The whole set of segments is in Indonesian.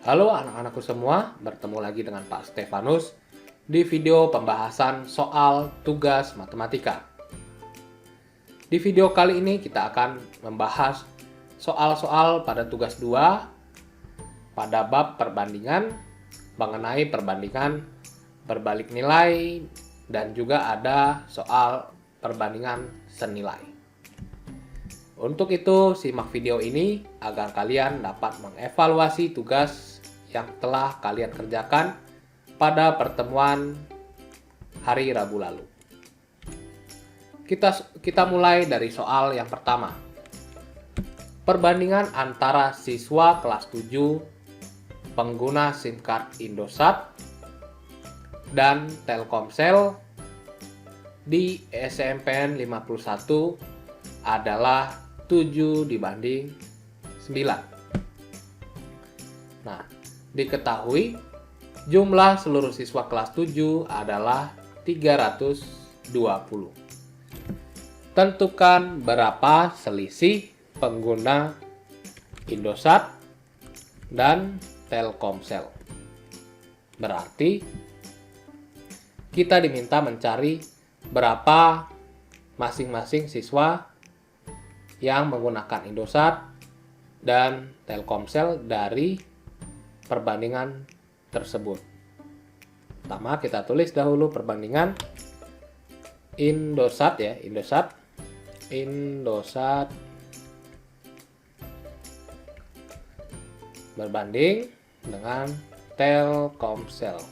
Halo anak-anakku semua, bertemu lagi dengan Pak Stefanus di video pembahasan soal tugas matematika. Di video kali ini kita akan membahas soal-soal pada tugas 2 pada bab perbandingan mengenai perbandingan berbalik nilai dan juga ada soal perbandingan senilai. Untuk itu, simak video ini agar kalian dapat mengevaluasi tugas yang telah kalian kerjakan pada pertemuan hari Rabu lalu. Kita mulai dari soal yang pertama. Perbandingan antara siswa kelas 7 pengguna SIM card Indosat dan Telkomsel di SMPN 51 adalah 7 dibanding 9. Nah, diketahui jumlah seluruh siswa kelas 7 adalah 320. Tentukan berapa selisih pengguna Indosat dan Telkomsel. Berarti kita diminta mencari berapa masing-masing siswa yang menggunakan Indosat dan Telkomsel dari perbandingan tersebut. Pertama kita tulis dahulu perbandingan Indosat ya, Indosat berbanding dengan Telkomsel.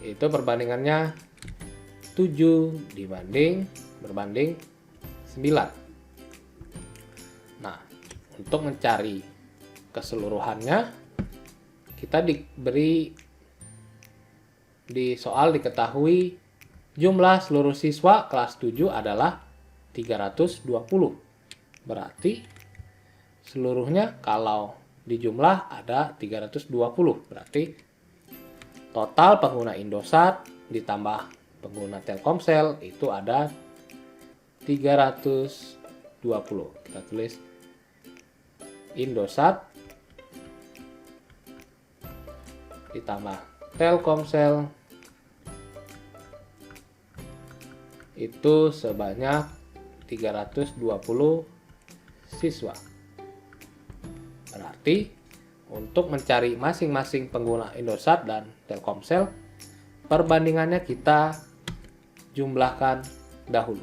Itu perbandingannya 7 berbanding 9. Nah, untuk mencari keseluruhannya, kita diberi di soal diketahui jumlah seluruh siswa kelas 7 adalah 320. Berarti seluruhnya kalau dijumlah ada 320. Berarti total pengguna Indosat ditambah pengguna Telkomsel itu ada 320. Kita tulis Indosat ditambah Telkomsel itu sebanyak 320 siswa. Berarti untuk mencari masing-masing pengguna Indosat dan Telkomsel, perbandingannya kita jumlahkan dahulu.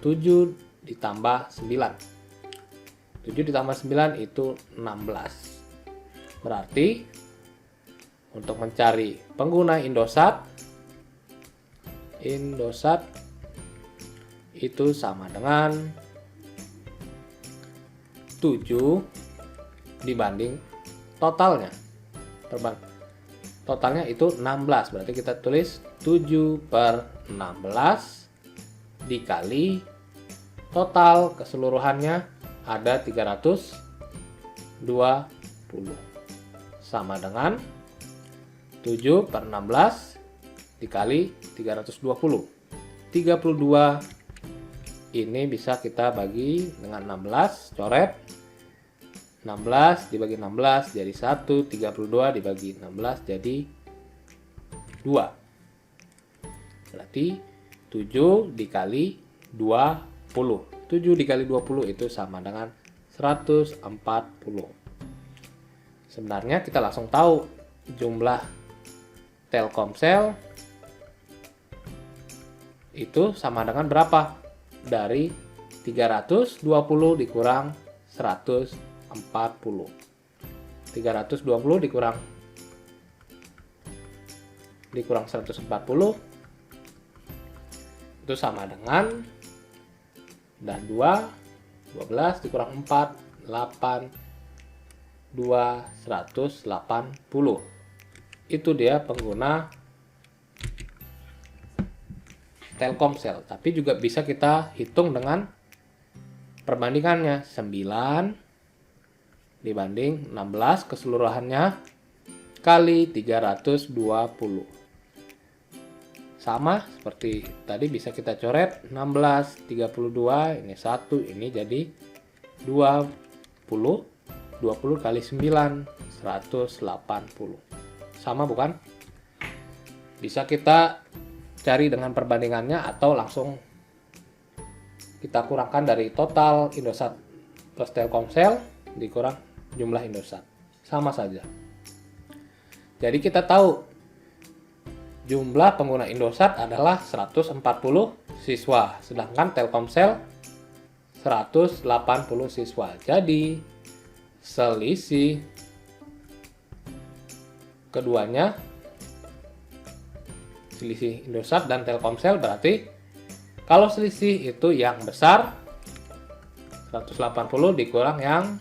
7 ditambah 9. 7 ditambah 9 itu 16. Berarti untuk mencari pengguna Indosat itu sama dengan 7 dibanding totalnya. Totalnya itu 16. Berarti kita tulis 7/16 dikali total keseluruhannya ada 320. Sama dengan 7/16 dikali 320. 32 ini bisa kita bagi dengan 16, coret. 16 dibagi 16 jadi 1, 32 dibagi 16 jadi 2. Berarti 7 dikali 20. 7 dikali 20 itu sama dengan 140. Sebenarnya kita langsung tahu jumlah Telkomsel itu sama dengan berapa? Dari 320 dikurang 140. 320 dikurang 140 itu sama dengan, dan 12 dikurang 4 8, 180. Itu dia pengguna Telkomsel. Tapi juga bisa kita hitung dengan perbandingannya 9 dibanding 16 keseluruhannya kali 320. Sama seperti tadi bisa kita coret 16, 32, ini 1, ini jadi 20 kali 9, 180. Sama bukan? Bisa kita cari dengan perbandingannya atau langsung kita kurangkan dari total Indosat plus Telkomsel dikurang jumlah Indosat. Sama saja. Jadi kita tahu jumlah pengguna Indosat adalah 140 siswa, sedangkan Telkomsel 180 siswa. Jadi selisih keduanya, selisih Indosat dan Telkomsel, berarti kalau selisih itu yang besar 180 dikurang yang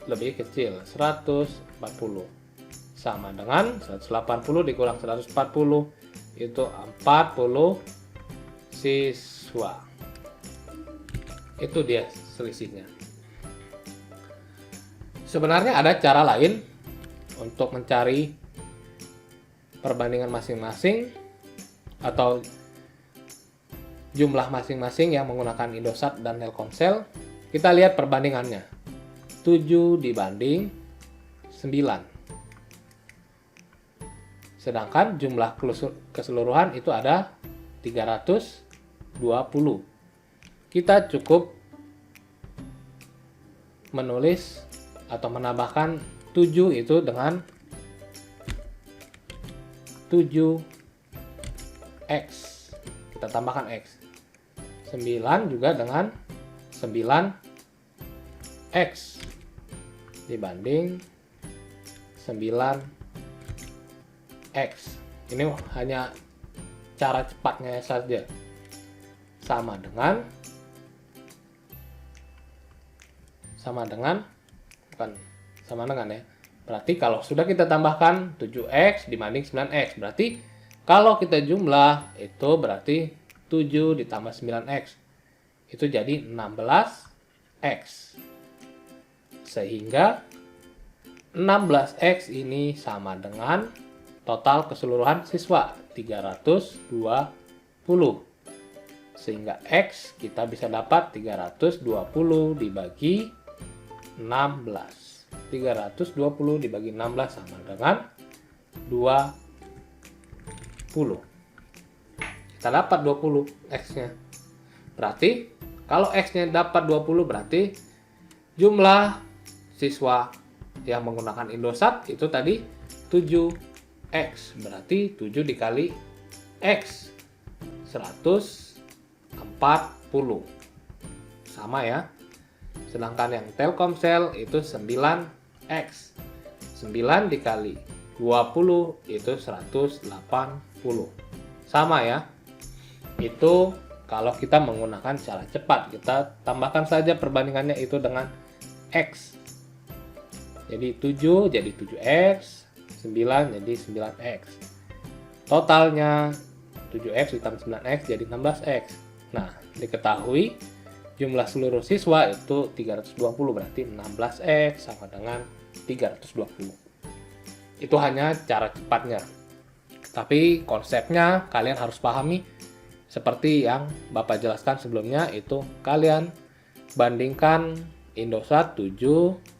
lebih kecil 140, sama dengan 180 dikurang 140 itu 40 siswa. Itu dia selisihnya. Sebenarnya ada cara lain untuk mencari perbandingan masing-masing atau jumlah masing-masing yang menggunakan Indosat dan Telkomsel. Kita lihat perbandingannya. 7 dibanding 9. Sedangkan jumlah keseluruhan itu ada 320. Kita cukup menulis atau menambahkan 7 itu dengan 7x. Kita tambahkan x. 9 juga dengan 9x dibanding 9x. Ini hanya cara cepatnya saja. Sama dengan ya. Berarti kalau sudah kita tambahkan 7x dibanding 9x, berarti kalau kita jumlah itu berarti 7 ditambah 9x. Itu jadi 16x. Sehingga 16x ini sama dengan total keseluruhan siswa 320. Sehingga x kita bisa dapat 320 dibagi 16. 320 dibagi 16 sama dengan 20. Kita dapat 20 x-nya. Berarti kalau x-nya dapat 20 berarti jumlah siswa yang menggunakan Indosat itu tadi 7x. Berarti 7 dikali x 140. Sama ya. Sedangkan yang Telkomsel itu 9x. 9 dikali 20 itu 180. Sama ya. Itu kalau kita menggunakan cara cepat. Kita tambahkan saja perbandingannya itu dengan x. Jadi 7 jadi 7x, 9 jadi 9x. Totalnya 7x ditambah 9x jadi 16x. Nah, diketahui jumlah seluruh siswa itu 320, berarti 16x sama dengan 320. Itu hanya cara cepatnya. Tapi konsepnya kalian harus pahami seperti yang Bapak jelaskan sebelumnya, itu kalian bandingkan Indosat 7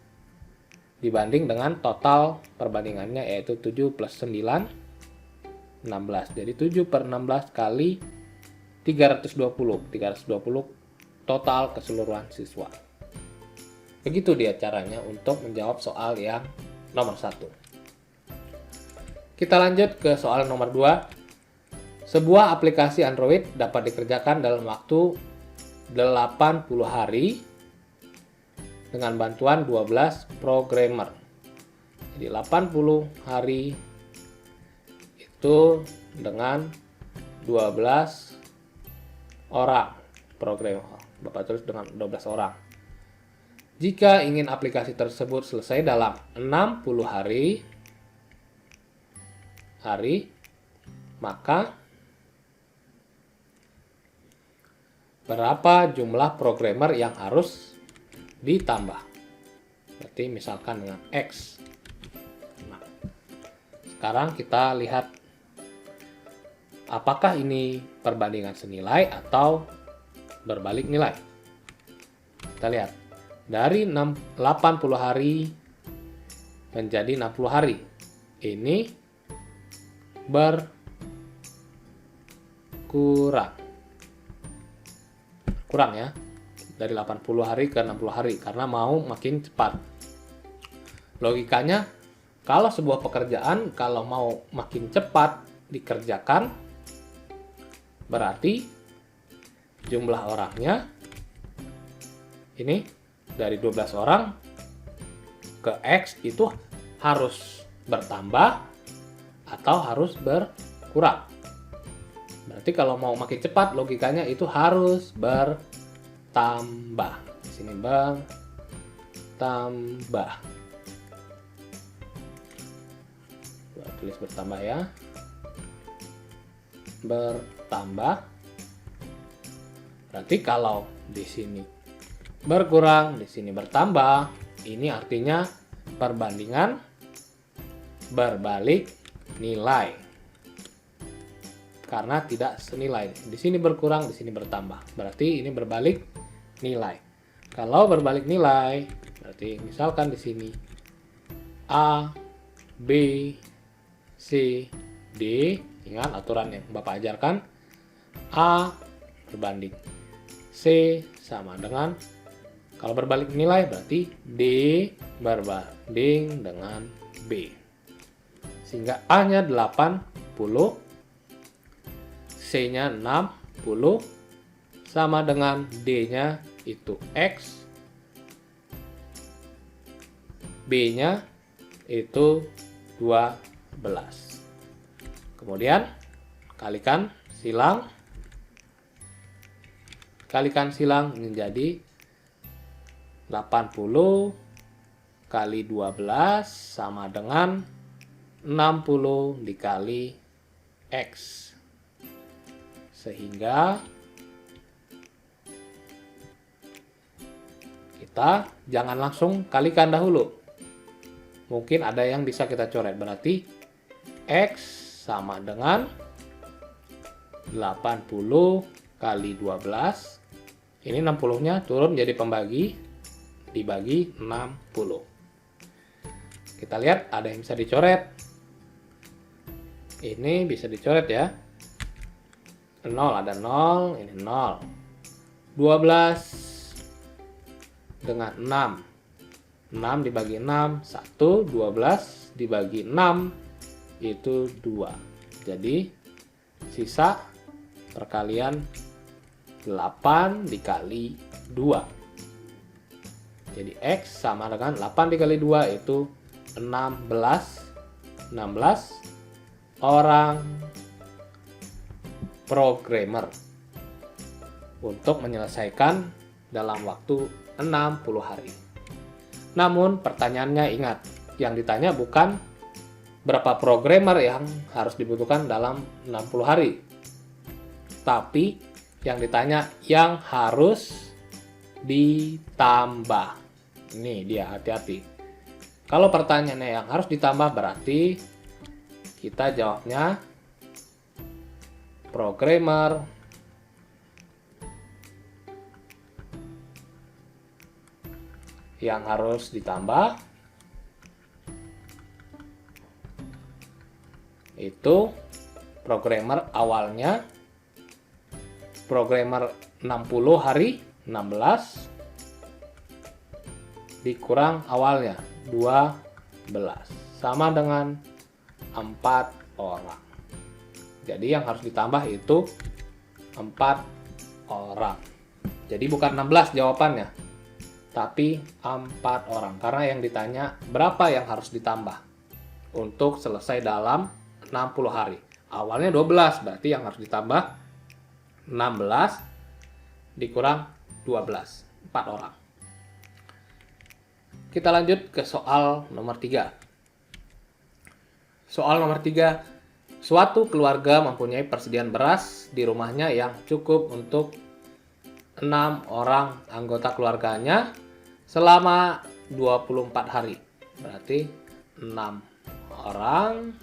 dibanding dengan total perbandingannya yaitu 7 plus 9 16. Jadi 7 per 16 kali 320 total keseluruhan siswa. Begitu dia caranya untuk menjawab soal yang nomor 1. Kita lanjut ke soal nomor 2. Sebuah aplikasi Android dapat dikerjakan dalam waktu 80 hari dengan bantuan 12 programmer. Jadi 80 hari itu dengan 12 orang programmer. Bapak tulis dengan 12 orang. Jika ingin aplikasi tersebut selesai dalam 60 hari, maka berapa jumlah programmer yang harus ditambah? Berarti misalkan dengan X. Nah, sekarang kita lihat apakah ini perbandingan senilai atau berbalik nilai. Kita lihat. Dari 80 hari menjadi 60 hari. Ini berkurang. Kurang ya. Dari 80 hari ke 60 hari karena mau makin cepat. Logikanya, kalau sebuah pekerjaan kalau mau makin cepat dikerjakan, berarti jumlah orangnya ini dari 12 orang ke X itu harus bertambah atau harus berkurang. Berarti kalau mau makin cepat logikanya itu harus bertambah. Di sini bertambah. Tulis bertambah ya. Bertambah. Berarti kalau di sini berkurang, di sini bertambah, ini artinya perbandingan berbalik nilai. Karena tidak senilai. Di sini berkurang, di sini bertambah. Berarti ini berbalik nilai. Kalau berbalik nilai, berarti misalkan di sini A, B, C, D, ingat aturan yang Bapak ajarkan, A berbanding C sama dengan, kalau berbalik nilai berarti D berbanding dengan B. Sehingga A-nya 80, C-nya 60, sama dengan D-nya itu X, B-nya itu 12. Kemudian kalikan silang menjadi 80 kali 12 sama dengan 60 dikali X. Sehingga kita jangan langsung kalikan dahulu. Mungkin ada yang bisa kita coret. Berarti X sama dengan 80 kali 12. Ini 60-nya turun jadi pembagi, dibagi 60. Kita lihat ada yang bisa dicoret. Ini bisa dicoret ya. 0 ada 0, ini 0. 12 dengan 6. 6 dibagi 6, 1, 12 dibagi 6 itu 2. Jadi sisa perkalian 8 dikali 2. Jadi X sama dengan 8 dikali 2 itu 16. 16 orang programmer untuk menyelesaikan dalam waktu 60 hari. Namun pertanyaannya ingat, yang ditanya bukan berapa programmer yang harus dibutuhkan dalam 60 hari. Tapi yang ditanya yang harus ditambah. Ini dia, hati-hati. Kalau pertanyaannya yang harus ditambah berarti kita jawabnya programmer yang harus ditambah itu programmer awalnya, programmer 60 hari 16 dikurang awalnya 12 sama dengan 4 orang. Jadi yang harus ditambah itu 4 orang. Jadi bukan 16 jawabannya, tapi 4 orang. Karena yang ditanya berapa yang harus ditambah untuk selesai dalam 60 hari. Awalnya 12, berarti yang harus ditambah 16 dikurang 12, 4 orang. Kita lanjut ke soal nomor 3. Soal nomor 3. Suatu keluarga mempunyai persediaan beras di rumahnya yang cukup untuk 6 orang anggota keluarganya selama 24 hari. Berarti 6 orang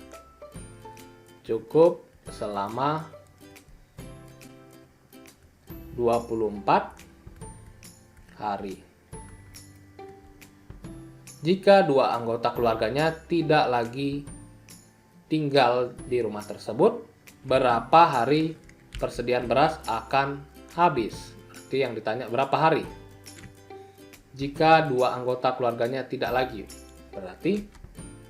cukup selama 24 hari. Jika dua anggota keluarganya tidak lagi tinggal di rumah tersebut, berapa hari persediaan beras akan habis? Berarti yang ditanya berapa hari. Jika dua anggota keluarganya tidak lagi, berarti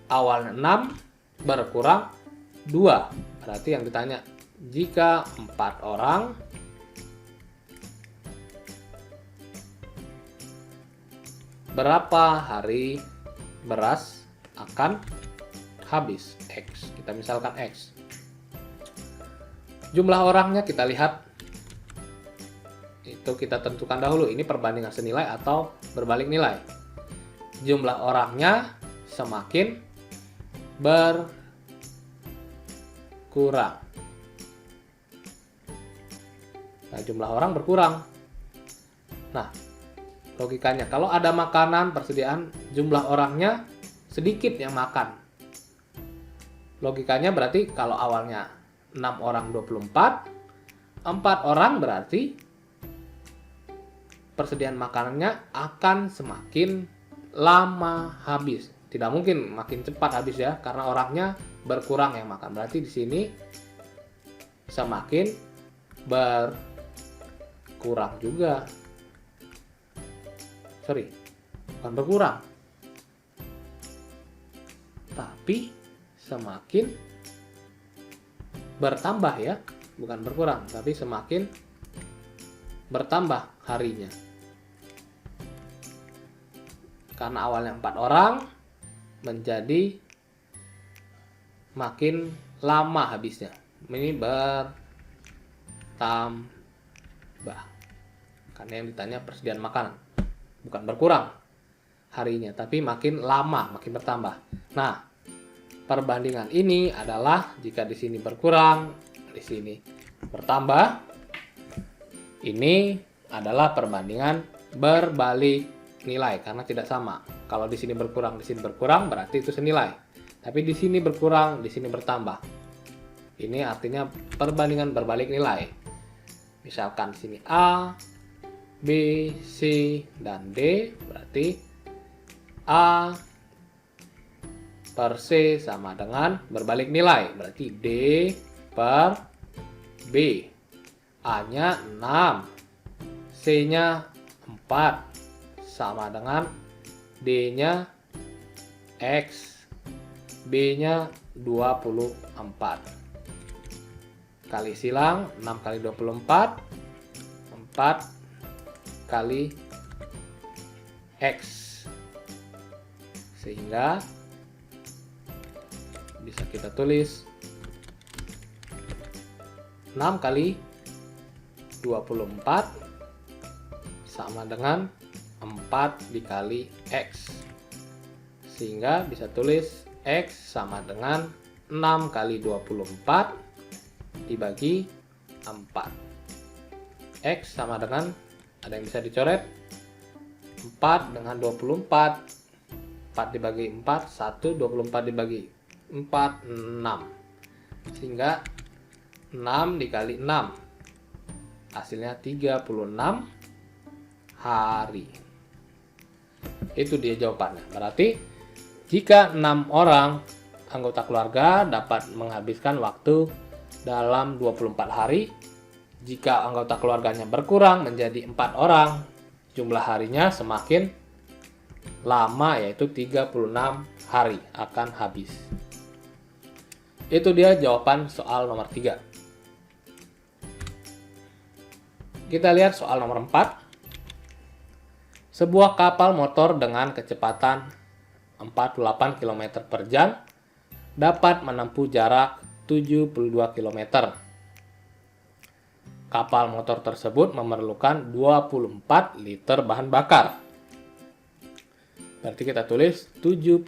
awalnya 6 berkurang 2. Berarti yang ditanya, jika 4 orang berapa hari beras akan habis? X. Kita misalkan X. Jumlah orangnya kita lihat. Itu kita tentukan dahulu. Ini perbandingan senilai atau berbalik nilai. Jumlah orangnya semakin berkurang. Nah, jumlah orang berkurang. Nah, logikanya, kalau ada makanan persediaan, jumlah orangnya sedikit yang makan. Logikanya berarti kalau awalnya 6 orang 24, 4 orang berarti persediaan makanannya akan semakin lama habis. Tidak mungkin makin cepat habis ya, karena orangnya berkurang yang makan. Berarti di sini semakin berkurang juga. Sorry, bukan berkurang, tapi semakin bertambah ya, bukan berkurang, tapi semakin bertambah harinya. Karena awalnya 4 orang menjadi makin lama habisnya. Ini bertambah. Karena yang ditanya persediaan makanan, bukan berkurang harinya, tapi makin lama, makin bertambah. Nah, perbandingan ini adalah jika di sini berkurang, di sini bertambah. Ini adalah perbandingan berbalik nilai karena tidak sama. Kalau di sini berkurang, berarti itu senilai. Tapi di sini berkurang, di sini bertambah. Ini artinya perbandingan berbalik nilai. Misalkan di sini A, B, C, dan D, berarti A per C sama dengan berbalik nilai. Berarti D per B. A-nya 6, C-nya 4, sama dengan D-nya X, B-nya 24. Kali silang, 6 kali 24, 4 kali X. Sehingga bisa kita tulis 6 kali 24 sama dengan 4 dikali X. Sehingga bisa tulis X sama dengan 6 kali 24 dibagi 4. X sama dengan, ada yang bisa dicoret, 4 dengan 24. 4 dibagi 4, 1, 24 dibagi 4, 6. Sehingga 6 dikali 6, hasilnya 36 hari. Itu dia jawabannya. Berarti jika 6 orang anggota keluarga dapat menghabiskan waktu dalam 24 hari, jika anggota keluarganya berkurang menjadi 4 orang, jumlah harinya semakin lama, yaitu 36 hari akan habis. Itu dia jawaban soal nomor 3. Kita lihat soal nomor 4. Sebuah kapal motor dengan kecepatan 48 km per jam dapat menempuh jarak 72 km. Kapal motor tersebut memerlukan 24 liter bahan bakar. Berarti kita tulis 72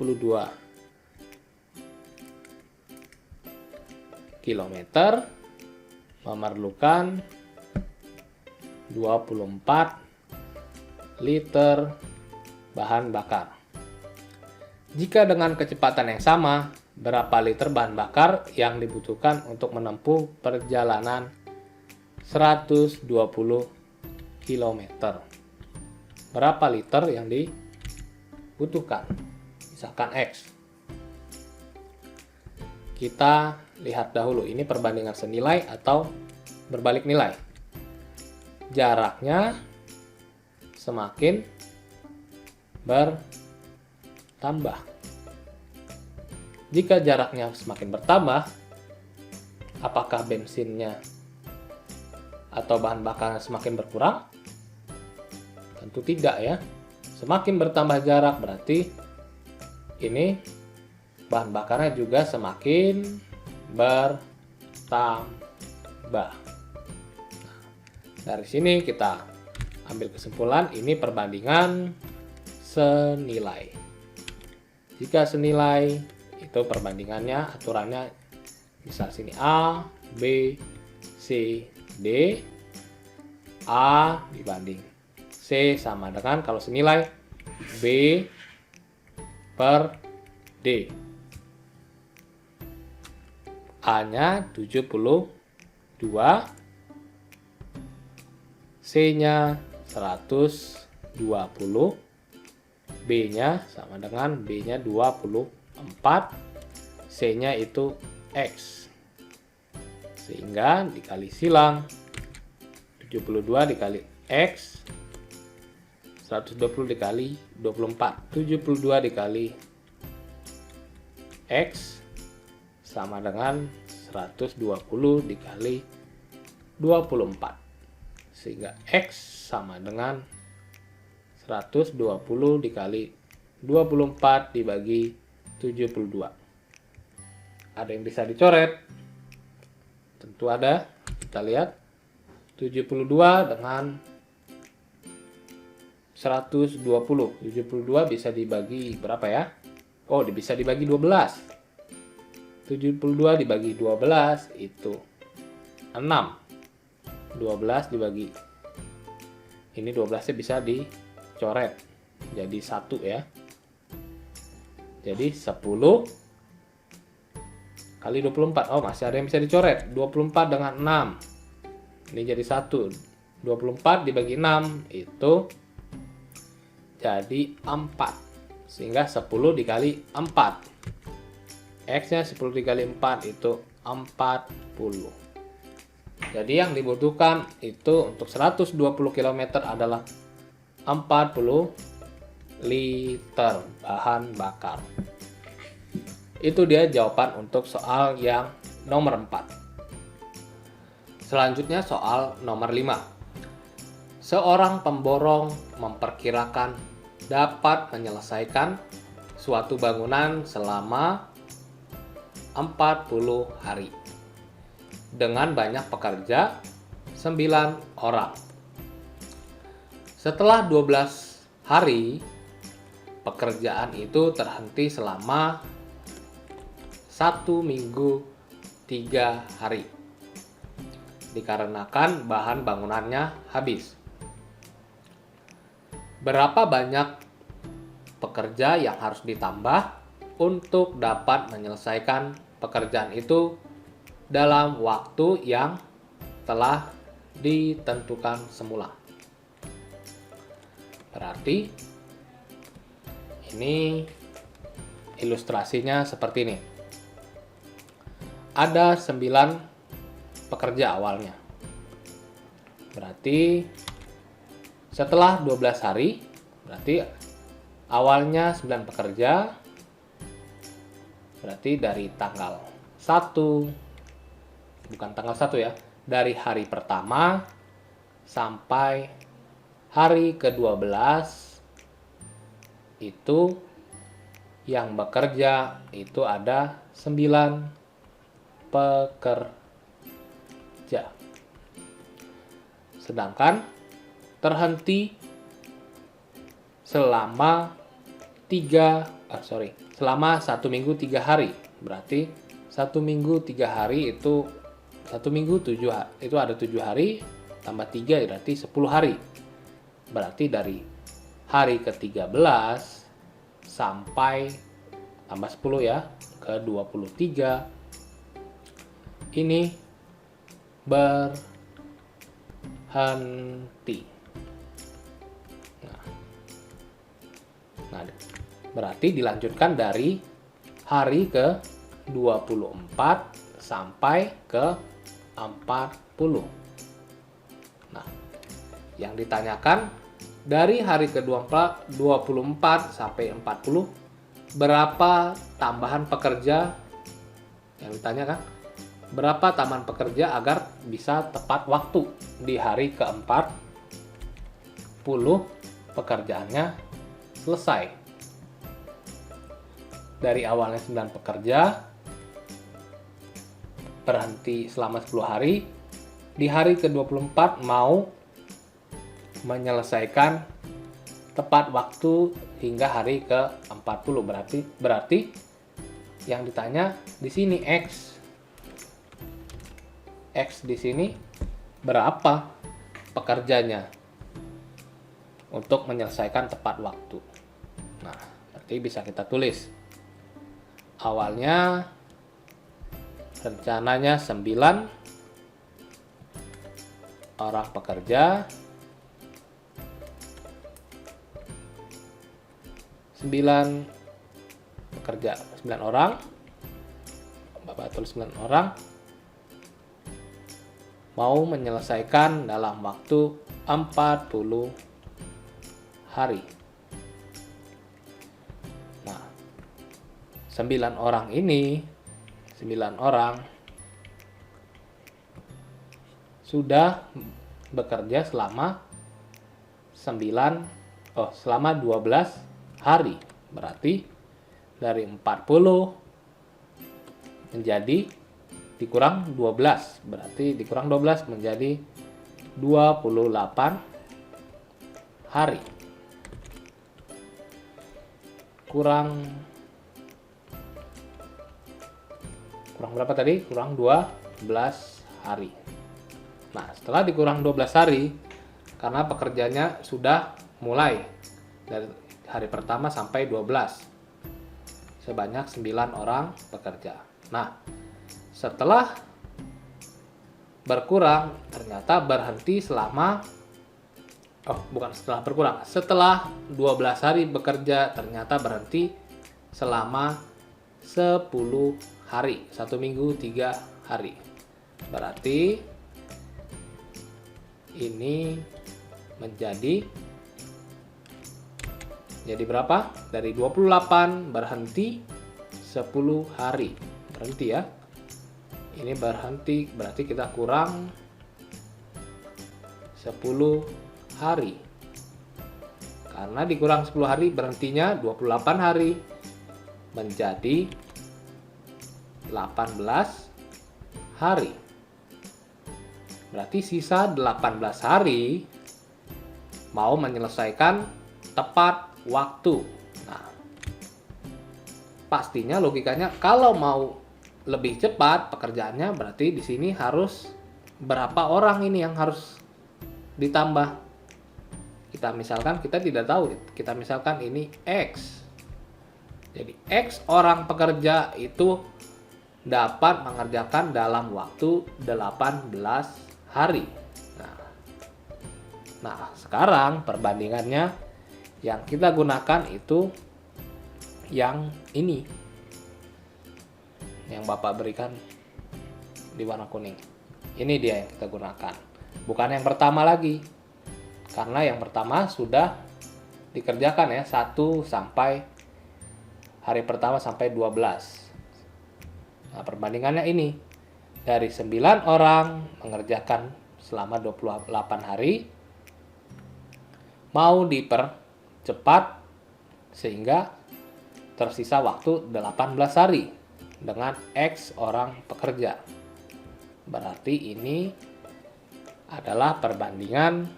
km memerlukan 24 liter bahan bakar. Jika dengan kecepatan yang sama, berapa liter bahan bakar yang dibutuhkan untuk menempuh perjalanan 120 km? Berapa liter yang dibutuhkan? misalkan X. Kita lihat dahulu, ini perbandingan senilai atau berbalik nilai. Jaraknya semakin bertambah. Jika jaraknya semakin bertambah, apakah bensinnya atau bahan bakarnya semakin berkurang? Tentu tidak ya. Semakin bertambah jarak berarti ini bahan bakarnya juga semakin bertambah. Dari sini kita ambil kesimpulan ini perbandingan senilai. Jika senilai itu perbandingannya, aturannya misal sini A, B, C, D. A dibanding C sama dengan kalau senilai B per D. A-nya 72, C-nya 120, B-nya sama dengan B-nya 24, C-nya itu X. Sehingga dikali silang 72 dikali X, 120 dikali 24, 72 dikali X sama dengan 120 dikali 24. Sehingga X sama dengan 120 dikali 24 dibagi 72. Ada yang bisa dicoret? Tentu ada. Kita lihat 72 dengan 120. 72 bisa dibagi berapa ya? Oh, bisa dibagi 12. 72 dibagi 12 itu 6. 12 dibagi ini 12-nya bisa dicoret jadi 1 ya. Jadi 10 kali 24. Oh, masih ada yang bisa dicoret. 24 dengan 6. Ini jadi 1. 24 dibagi 6 itu jadi 4. Sehingga 10 dikali 4. X-nya 10 dikali 4 itu 40. Jadi yang dibutuhkan itu untuk 120 km adalah 40 liter bahan bakar. Itu dia jawaban untuk soal yang nomor 4. Selanjutnya soal nomor 5. Seorang pemborong memperkirakan dapat menyelesaikan suatu bangunan selama 40 hari dengan banyak pekerja 9 orang. Setelah 12 hari, pekerjaan itu terhenti selama 1 minggu 3 hari dikarenakan bahan bangunannya habis. Berapa banyak pekerja yang harus ditambah untuk dapat menyelesaikan pekerjaan itu dalam waktu yang telah ditentukan semula? Berarti ini ilustrasinya seperti ini. Ada 9 pekerja awalnya. Berarti setelah 12 hari, berarti awalnya 9 pekerja. Berarti dari tanggal 1, bukan tanggal 1 ya, dari hari pertama sampai hari ke-12 itu yang bekerja itu ada 9 pekerja. Sedangkan terhenti selama 1 minggu 3 hari. Berarti 1 minggu 3 hari itu 1 minggu 7 hari, itu ada 7 hari tambah 3 berarti 10 hari. Berarti dari hari ke-13 sampai tambah 10 ya, ke 23 ini berhenti. Nah, Berarti dilanjutkan dari hari ke 24 sampai ke 40. Nah, yang ditanyakan dari hari ke 24 sampai 40, berapa tambahan pekerja yang ditanyakan? Berapa tambahan pekerja agar bisa tepat waktu di hari ke-40 pekerjaannya selesai. Dari awalnya 9 pekerja, berhenti selama 10 hari, di hari ke-24 mau menyelesaikan tepat waktu hingga hari ke-40. Berarti yang ditanya di sini X. X di sini berapa pekerjanya untuk menyelesaikan tepat waktu. Nah, berarti bisa kita tulis. Awalnya rencananya 9 orang pekerja, 9 orang, Bapak tulis 9 orang, mau menyelesaikan dalam waktu 40 hari. Nah, 9 orang ini, 9 orang sudah bekerja selama 12 hari. Berarti dari 40 menjadi dikurang 12. Berarti dikurang 12 menjadi 28 hari. Kurang berapa tadi? Kurang 12 hari. Nah, setelah dikurang 12 hari, karena pekerjaannya sudah mulai dari hari pertama sampai 12, sebanyak 9 orang pekerja. Nah, setelah berkurang, ternyata berhenti selama setelah 12 hari bekerja, ternyata berhenti selama 10 hari, 1 minggu 3 hari. Berarti ini menjadi berapa? Dari 28 berhenti 10 hari. Berhenti ya. Ini berhenti, berarti kita kurang 10 hari. Karena dikurang 10 hari, berhentinya 28 hari. Menjadi 18 hari. Berarti sisa 18 hari mau menyelesaikan tepat waktu. Nah, pastinya logikanya kalau mau lebih cepat pekerjaannya, berarti di sini harus berapa orang ini yang harus ditambah. Kita tidak tahu, kita misalkan ini X. Jadi X orang pekerja itu dapat mengerjakan dalam waktu 18 hari. Nah, sekarang perbandingannya yang kita gunakan itu yang ini, yang Bapak berikan di warna kuning. Ini dia yang kita gunakan, bukan yang pertama lagi, karena yang pertama sudah dikerjakan ya, 1 sampai hari pertama sampai 12. Nah, perbandingannya ini dari 9 orang mengerjakan selama 28 hari, mau dipercepat sehingga tersisa waktu 18 hari dengan X orang pekerja. Berarti ini adalah perbandingan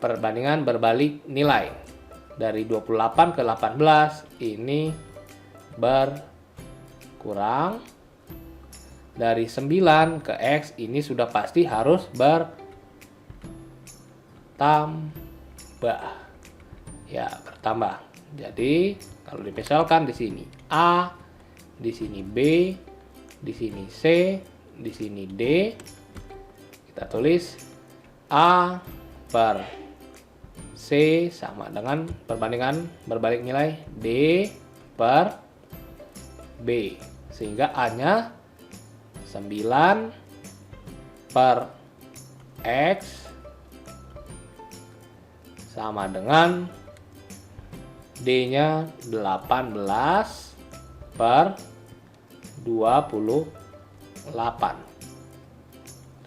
perbandingan berbalik nilai. Dari 28 ke 18 ini berkurang. Dari 9 ke X ini sudah pasti harus bertambah. Ya, bertambah. Jadi, kalau dimisalkan di sini A, di sini B, di sini C, di sini D, kita tulis A per C sama dengan perbandingan berbalik nilai D per B. Sehingga A-nya 9 per X sama dengan D-nya 18 per 28.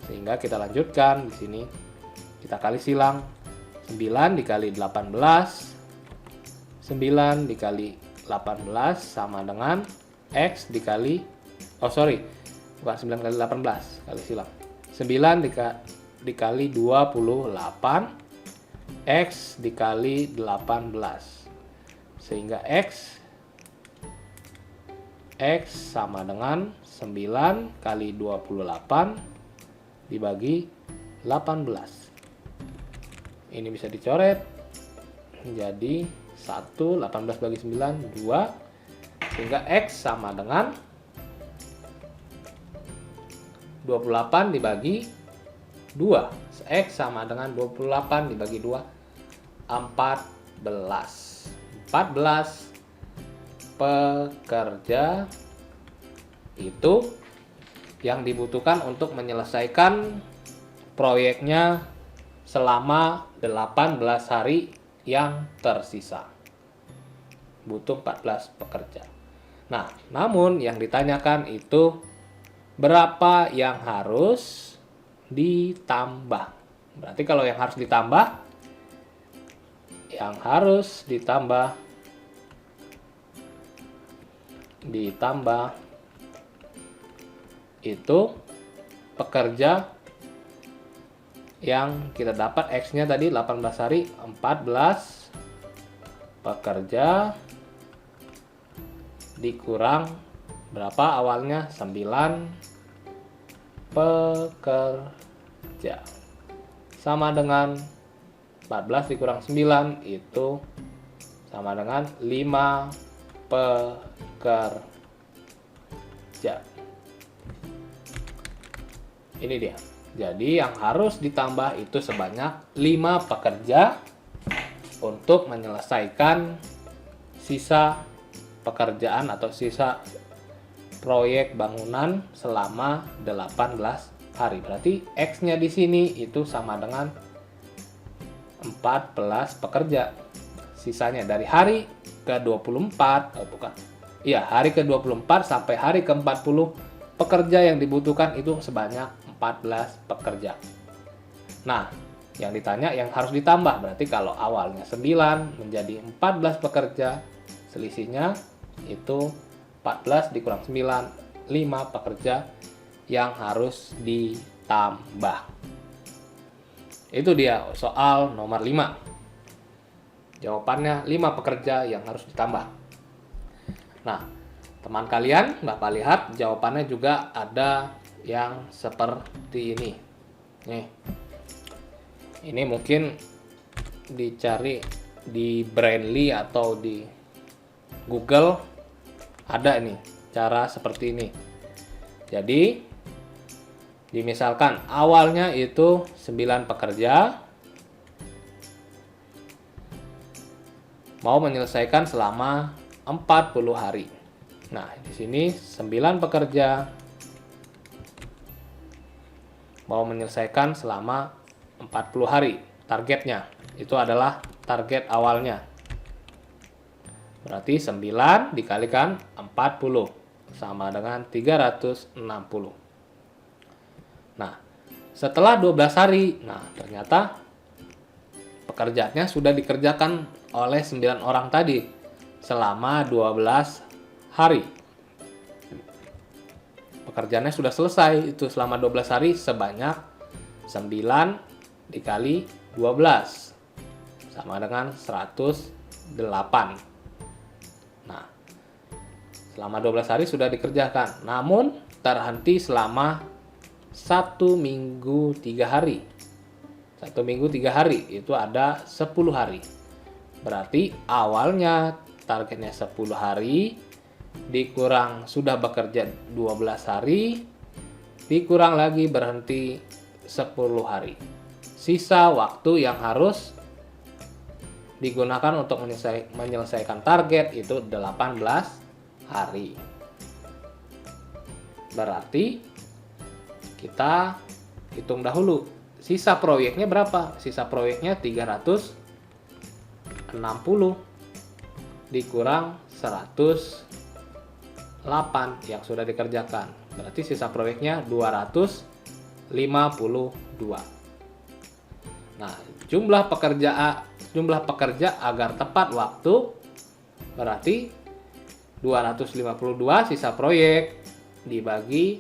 Sehingga kita lanjutkan di sini. Kita kali silang. 9 dikali 18. 9 dikali 18 sama dengan X dikali bukan 9 kali 18, kali silang. 9 dikali 28 X dikali 18. Sehingga X sama dengan 9 kali 28 dibagi 18. Ini bisa dicoret jadi 1, 18 bagi 9, 2. Sehingga X sama dengan 28 dibagi 2. X sama dengan 28 dibagi 2, 14. 14 pekerja itu yang dibutuhkan untuk menyelesaikan proyeknya selama 18 hari yang tersisa. Butuh 14 pekerja. Nah, namun yang ditanyakan itu berapa yang harus ditambah. Berarti kalau yang harus ditambah itu pekerja yang kita dapat X-nya tadi 18 hari, 14 pekerja dikurang berapa awalnya? 9 pekerja. Sama dengan 14 dikurang 9 itu sama dengan 5 pekerja. Ini dia. Jadi yang harus ditambah itu sebanyak 5 pekerja untuk menyelesaikan sisa pekerjaan atau sisa proyek bangunan selama 18 hari. Berarti X-nya di sini itu sama dengan 14 pekerja. Sisanya dari hari ke-24, hari ke-24 sampai hari ke-40 pekerja yang dibutuhkan itu sebanyak 14 pekerja. Nah, yang ditanya yang harus ditambah, berarti kalau awalnya 9 menjadi 14 pekerja, selisihnya itu 14 dikurang 9, 5 pekerja yang harus ditambah. Itu dia soal nomor 5. Jawabannya 5 pekerja yang harus ditambah. Nah, teman kalian, Bapak lihat jawabannya juga ada yang seperti ini. Nih. Ini mungkin dicari di Brainly atau di Google ada ini cara seperti ini. Jadi dimisalkan awalnya itu 9 pekerja mau menyelesaikan selama 40 hari. Nah, di sini 9 pekerja mau menyelesaikan selama 40 hari. Targetnya itu adalah target awalnya. Berarti 9 dikalikan 40 sama dengan 360. Nah, setelah 12 hari, ternyata pekerjaannya sudah dikerjakan oleh 9 orang tadi selama 12 hari. Pekerjaannya sudah selesai itu selama 12 hari sebanyak 9 dikali 12 sama dengan 108. Nah, selama 12 hari sudah dikerjakan, namun terhenti selama 1 minggu 3 hari. 1 minggu 3 hari itu ada 10 hari. Berarti awalnya targetnya 10 hari dikurang sudah bekerja 12 hari, dikurang lagi berhenti 10 hari. Sisa waktu yang harus digunakan untuk menyelesaikan target itu 18 hari. Berarti kita hitung dahulu sisa proyeknya berapa. Sisa proyeknya 360 dikurang 108 yang sudah dikerjakan. Berarti sisa proyeknya 252. Nah, jumlah pekerja agar tepat waktu berarti 252 sisa proyek dibagi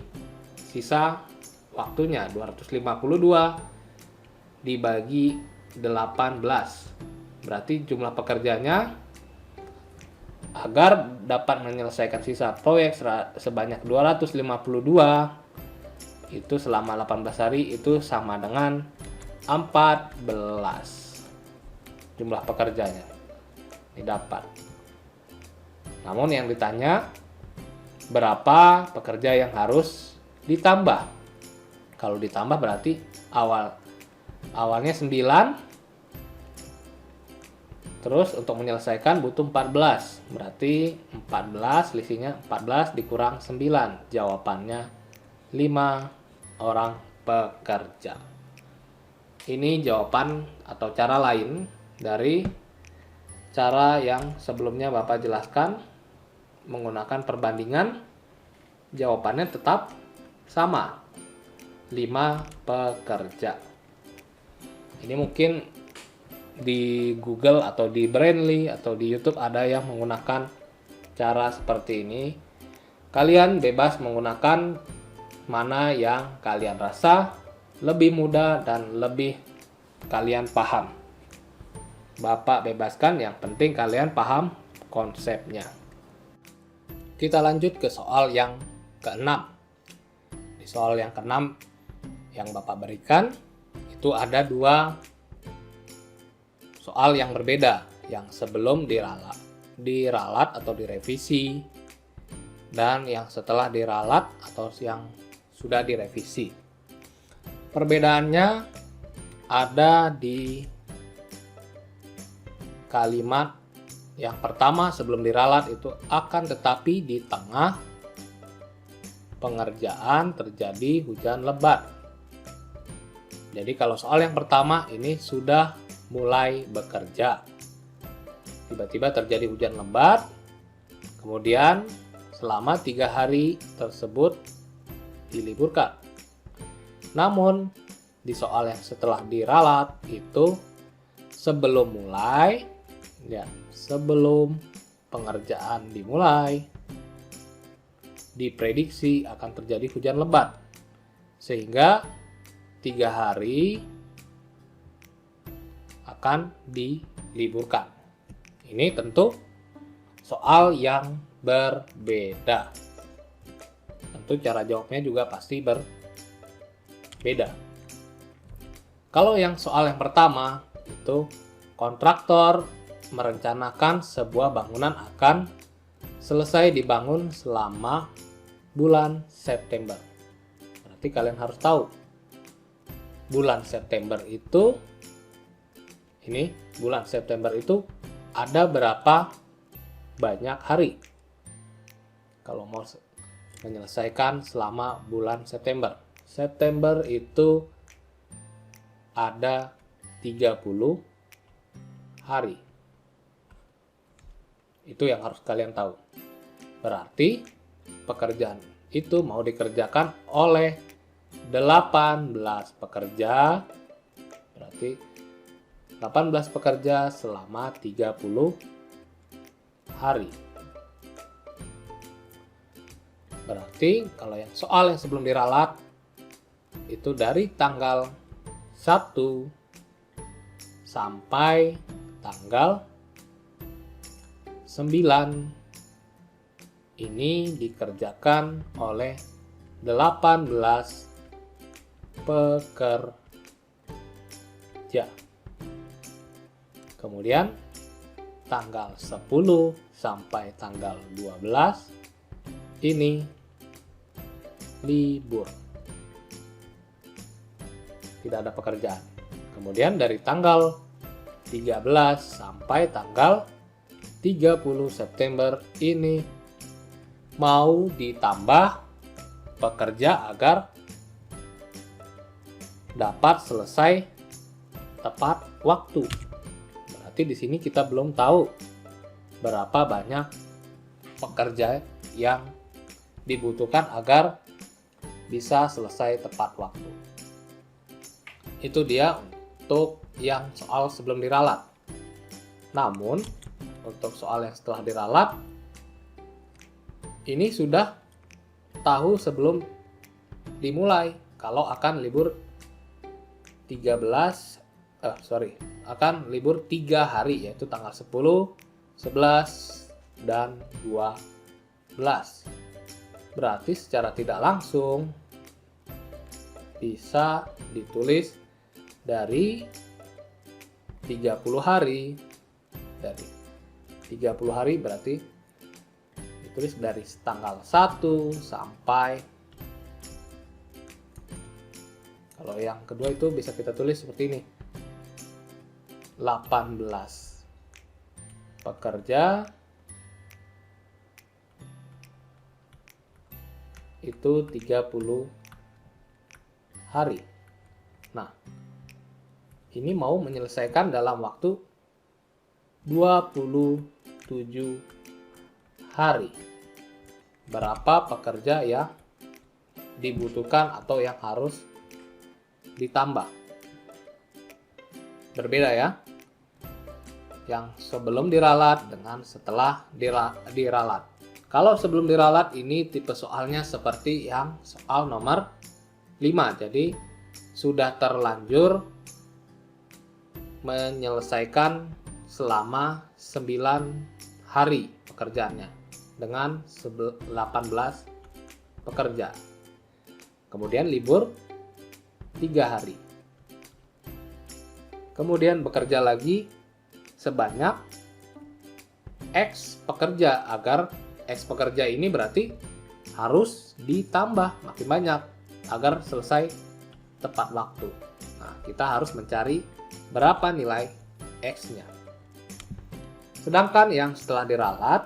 sisa waktunya 252 dibagi 18. Berarti jumlah pekerjanya agar dapat menyelesaikan sisa proyek sebanyak 252 itu selama 18 hari itu sama dengan 14 jumlah pekerjanya didapat. Namun yang ditanya berapa pekerja yang harus ditambah. Kalau ditambah berarti awalnya 9. Terus untuk menyelesaikan butuh 14. Berarti 14 selisihnya 14 dikurang 9. Jawabannya 5 orang pekerja. Ini jawaban atau cara lain dari cara yang sebelumnya Bapak jelaskan menggunakan perbandingan. Jawabannya tetap sama. 5 pekerja. Ini mungkin di Google atau di Brandly atau di YouTube ada yang menggunakan cara seperti ini. Kalian bebas menggunakan mana yang kalian rasa lebih mudah dan lebih kalian paham. Bapak bebaskan, yang penting kalian paham konsepnya. Kita lanjut ke soal yang ke-6. Di soal yang ke-6 yang Bapak berikan itu ada 2 soal yang berbeda, yang sebelum diralat atau direvisi dan yang setelah diralat atau yang sudah direvisi. Perbedaannya ada di kalimat yang pertama sebelum diralat itu akan tetapi di tengah pengerjaan terjadi hujan lebat. Jadi kalau soal yang pertama ini sudah mulai bekerja. Tiba-tiba terjadi hujan lebat, kemudian selama 3 hari tersebut diliburkan. Namun di soal yang setelah diralat itu sebelum pengerjaan dimulai diprediksi akan terjadi hujan lebat, sehingga 3 hari akan diliburkan. Ini tentu soal yang berbeda. Tentu cara jawabnya juga pasti berbeda. Kalau yang soal yang pertama itu kontraktor merencanakan sebuah bangunan akan selesai dibangun selama bulan September. Berarti kalian harus tahu bulan September itu ada berapa banyak hari kalau mau menyelesaikan selama bulan September. September itu ada 30 hari. Itu yang harus kalian tahu. Berarti pekerjaan itu mau dikerjakan oleh 18 pekerja. Berarti 18 pekerja selama 30 hari. Berarti kalau yang soal yang sebelum diralat itu dari tanggal 1 sampai tanggal 9 ini dikerjakan oleh 18 pekerja. Kemudian tanggal 10 sampai tanggal 12 ini libur. Tidak ada pekerjaan. Kemudian dari tanggal sampai tanggal 30 September ini mau ditambah pekerja agar dapat selesai tepat waktu. Berarti di sini kita belum tahu berapa banyak pekerja yang dibutuhkan agar bisa selesai tepat waktu. Itu dia untuk yang soal sebelum diralat. Namun, untuk soal yang setelah diralat, ini sudah tahu sebelum dimulai kalau akan libur akan libur 3 hari, yaitu tanggal 10, 11, dan 12. Berarti secara tidak langsung bisa ditulis dari 30 hari. Dari 30 hari berarti ditulis dari tanggal 1 sampai, kalau yang kedua itu bisa kita tulis seperti ini, 18 pekerja itu 30 hari. Nah, ini mau menyelesaikan dalam waktu 27 hari. Berapa pekerja yang dibutuhkan atau yang harus ditambah? Berbeda ya, yang sebelum diralat dengan setelah diralat. Kalau sebelum diralat ini tipe soalnya seperti yang soal nomor 5. Jadi sudah terlanjur menyelesaikan selama 9 hari pekerjaannya dengan 18 pekerja. Kemudian libur 3 hari. Kemudian bekerja lagi sebanyak X pekerja, agar X pekerja ini berarti harus ditambah makin banyak agar selesai tepat waktu. Nah, kita harus mencari berapa nilai X-nya. Sedangkan yang setelah diralat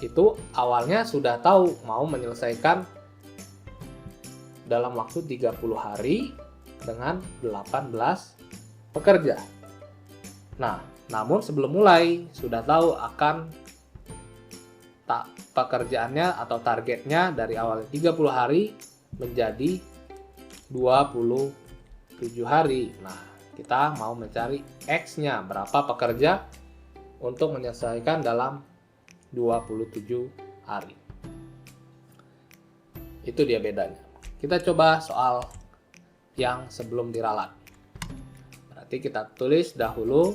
itu awalnya sudah tahu mau menyelesaikan dalam waktu 30 hari dengan 18 pekerja. Nah, namun sebelum mulai sudah tahu akan pekerjaannya atau targetnya dari awal 30 hari menjadi 27 hari. Nah, kita mau mencari X-nya, berapa pekerja untuk menyelesaikan dalam 27 hari. Itu dia bedanya. Kita coba soal yang sebelum diralat. Berarti kita tulis dahulu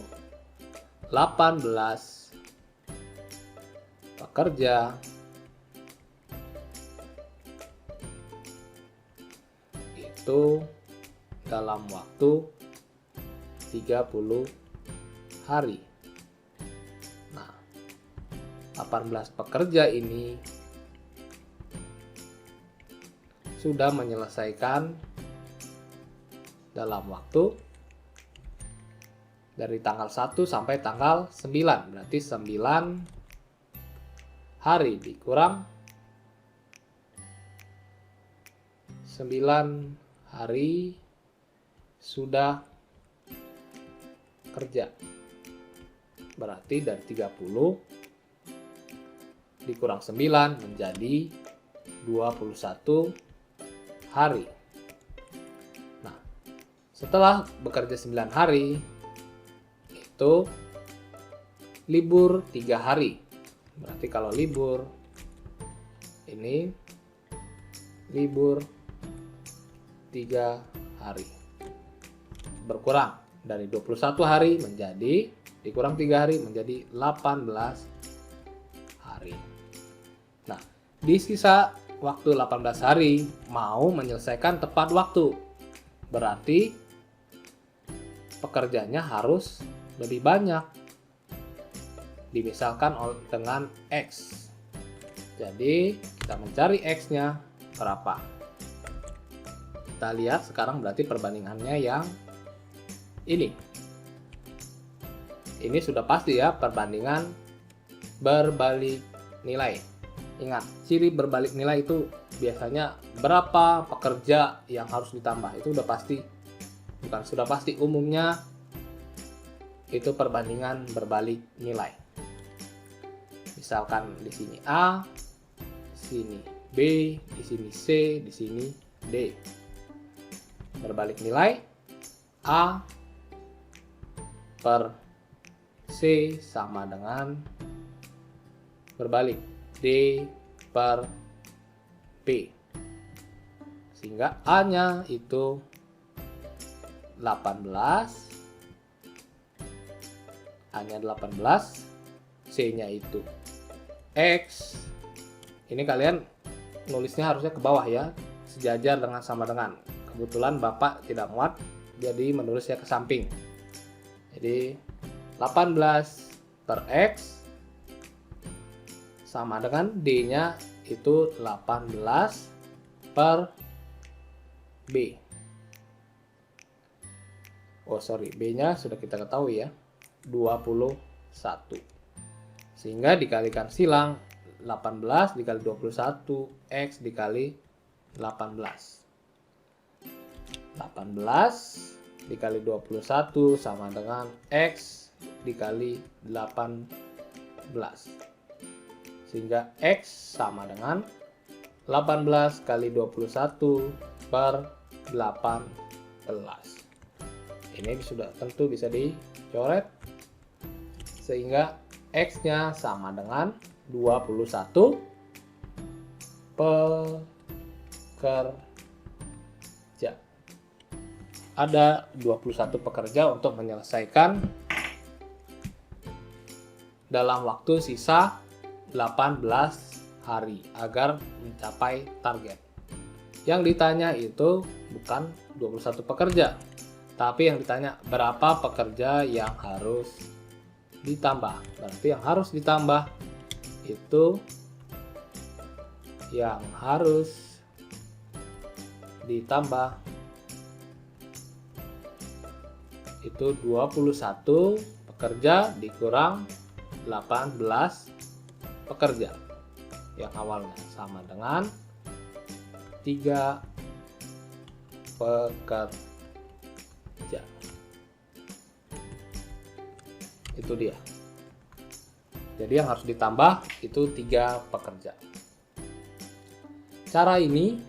18 pekerja itu dalam waktu 30 hari. Nah, 18 pekerja ini sudah menyelesaikan dalam waktu dari tanggal 1 sampai tanggal 9. Berarti 9 hari dikurang 9 hari sudah kerja. Berarti dari 30 dikurang 9 menjadi 21 hari. Nah, setelah bekerja 9 hari itu libur 3 hari. Berarti kalau libur ini libur 3 hari. Berkurang dari 21 hari menjadi dikurang 3 hari menjadi 18 hari. Nah, di sisa waktu 18 hari mau menyelesaikan tepat waktu. Berarti pekerjanya harus lebih banyak. Dimisalkan dengan X. Jadi kita mencari X-nya berapa. Kita lihat sekarang berarti perbandingannya yang ini. Ini sudah pasti ya, perbandingan berbalik nilai. Ingat, ciri berbalik nilai itu biasanya berapa pekerja yang harus ditambah. Itu udah pasti, bukan sudah pasti, umumnya itu perbandingan berbalik nilai. Misalkan di sini A, di sini B, di sini C, di sini D. Berbalik nilai A per C sama dengan berbalik D per B. Sehingga A-nya itu 18, A-nya 18, C-nya itu X. Ini kalian nulisnya harusnya ke bawah ya, sejajar dengan sama dengan. Kebetulan Bapak tidak muat, jadi menulisnya ke samping. Jadi 18 per X sama dengan D-nya itu 18 per B. Oh sorry, B-nya sudah kita ketahui ya, 21. Sehingga dikalikan silang, 18 dikali 21, X dikali 18. 18 dikali 21 sama dengan X dikali 18. Sehingga X sama dengan 18 kali 21 per 18. Ini sudah tentu bisa dicoret. Sehingga X-nya sama dengan 21 pekerja. Ada 21 pekerja untuk menyelesaikan dalam waktu sisa 18 hari agar mencapai target. Yang ditanya itu bukan 21 pekerja, tapi yang ditanya berapa pekerja yang harus ditambah. Berarti yang harus ditambah itu yang harus ditambah itu 21 pekerja dikurang 18 pekerja yang awalnya sama dengan 3 pekerja. Itu dia. Jadi yang harus ditambah itu 3 pekerja. Cara ini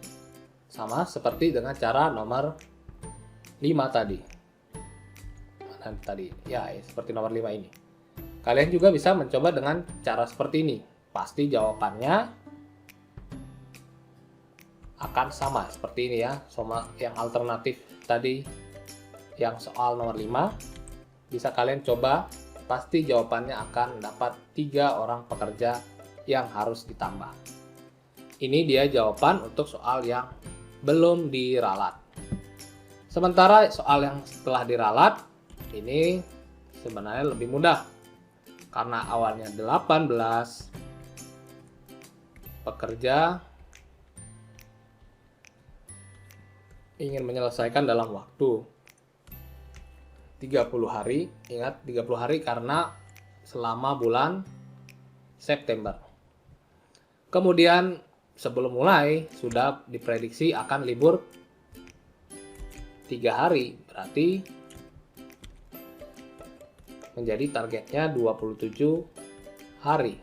sama seperti dengan cara nomor 5 tadi. Mana tadi? Ya, seperti nomor 5 ini. Kalian juga bisa mencoba dengan cara seperti ini. Pasti jawabannya akan sama seperti ini ya. Sama yang alternatif tadi, yang soal nomor 5. Bisa kalian coba, pasti jawabannya akan dapat 3 orang pekerja yang harus ditambah. Ini dia jawaban untuk soal yang belum diralat. Sementara soal yang setelah diralat, ini sebenarnya lebih mudah. Karena awalnya 18 pekerja ingin menyelesaikan dalam waktu 30 hari. Ingat 30 hari karena selama bulan September. Kemudian sebelum mulai sudah diprediksi akan libur 3 hari. Berarti menjadi targetnya 27 hari.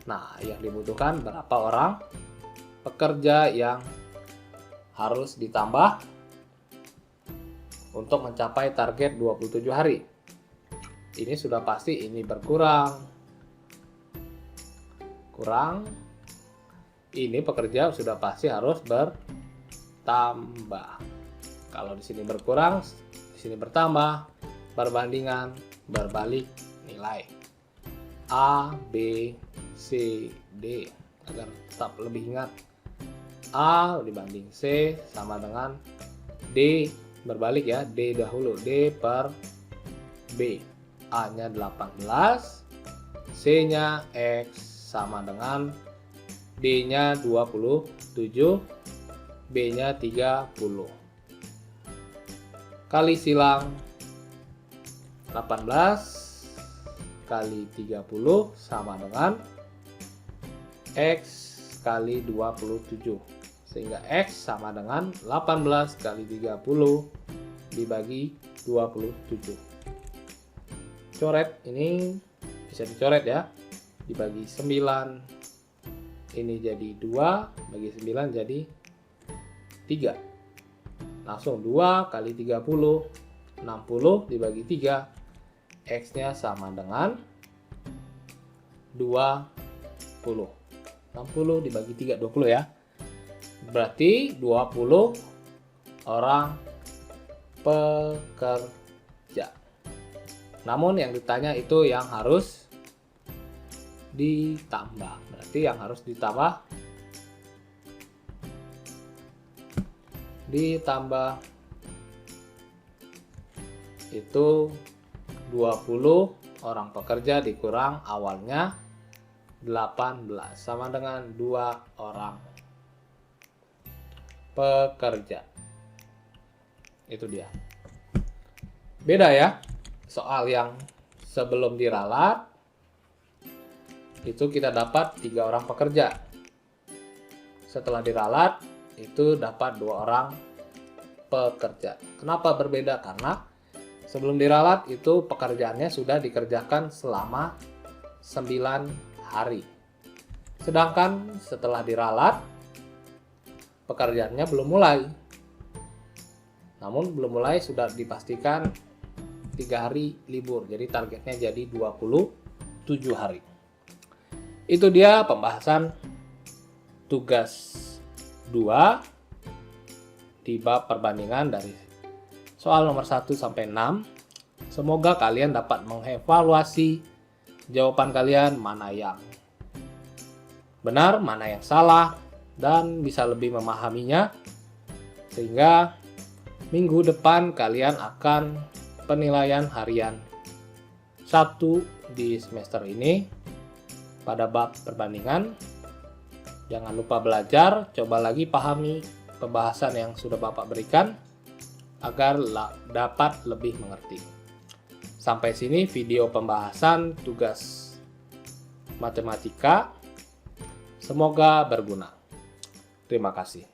Nah, yang dibutuhkan berapa orang pekerja yang harus ditambah untuk mencapai target 27 hari. Ini sudah pasti ini berkurang. Kurang. Ini pekerja sudah pasti harus bertambah. Kalau di sini berkurang, di sini bertambah. Perbandingan berbalik nilai. A, B, C, D. Agar tetap lebih ingat. A dibanding C sama dengan D, berbalik ya, D dahulu, D per B. A-nya 18, C-nya X sama dengan D-nya 27, B-nya 30. Kali silang 18 kali 30 sama dengan X kali 27. Sehingga X sama dengan 18 kali 30 dibagi 27. Coret ini bisa dicoret ya. Dibagi 9. Ini jadi 2, bagi 9 jadi 3. Langsung 2 kali 30, 60 dibagi 3. X-nya sama dengan 20. 60 dibagi 3, 20 ya. Berarti 20 orang pekerja. Namun yang ditanya itu yang harus ditambah. Berarti yang harus ditambah itu 20 orang pekerja dikurang awalnya 18 sama dengan 2 orang pekerja. Itu dia. Beda ya. Soal yang sebelum diralat itu kita dapat 3 orang pekerja. Setelah diralat itu dapat 2 orang pekerja. Kenapa berbeda? Karena sebelum diralat itu pekerjaannya sudah dikerjakan selama 9 hari. Sedangkan setelah diralat pekerjaannya belum mulai. Namun belum mulai sudah dipastikan 3 hari libur. Jadi targetnya jadi 27 hari. Itu dia pembahasan tugas 2 di bab perbandingan dari soal nomor 1 sampai 6. Semoga kalian dapat mengevaluasi jawaban kalian mana yang benar, mana yang salah, dan bisa lebih memahaminya. Sehingga minggu depan kalian akan penilaian harian 1 di semester ini pada bab perbandingan. Jangan lupa belajar, coba lagi pahami pembahasan yang sudah Bapak berikan agar dapat lebih mengerti. Sampai sini video pembahasan tugas matematika. Semoga berguna. Terima kasih.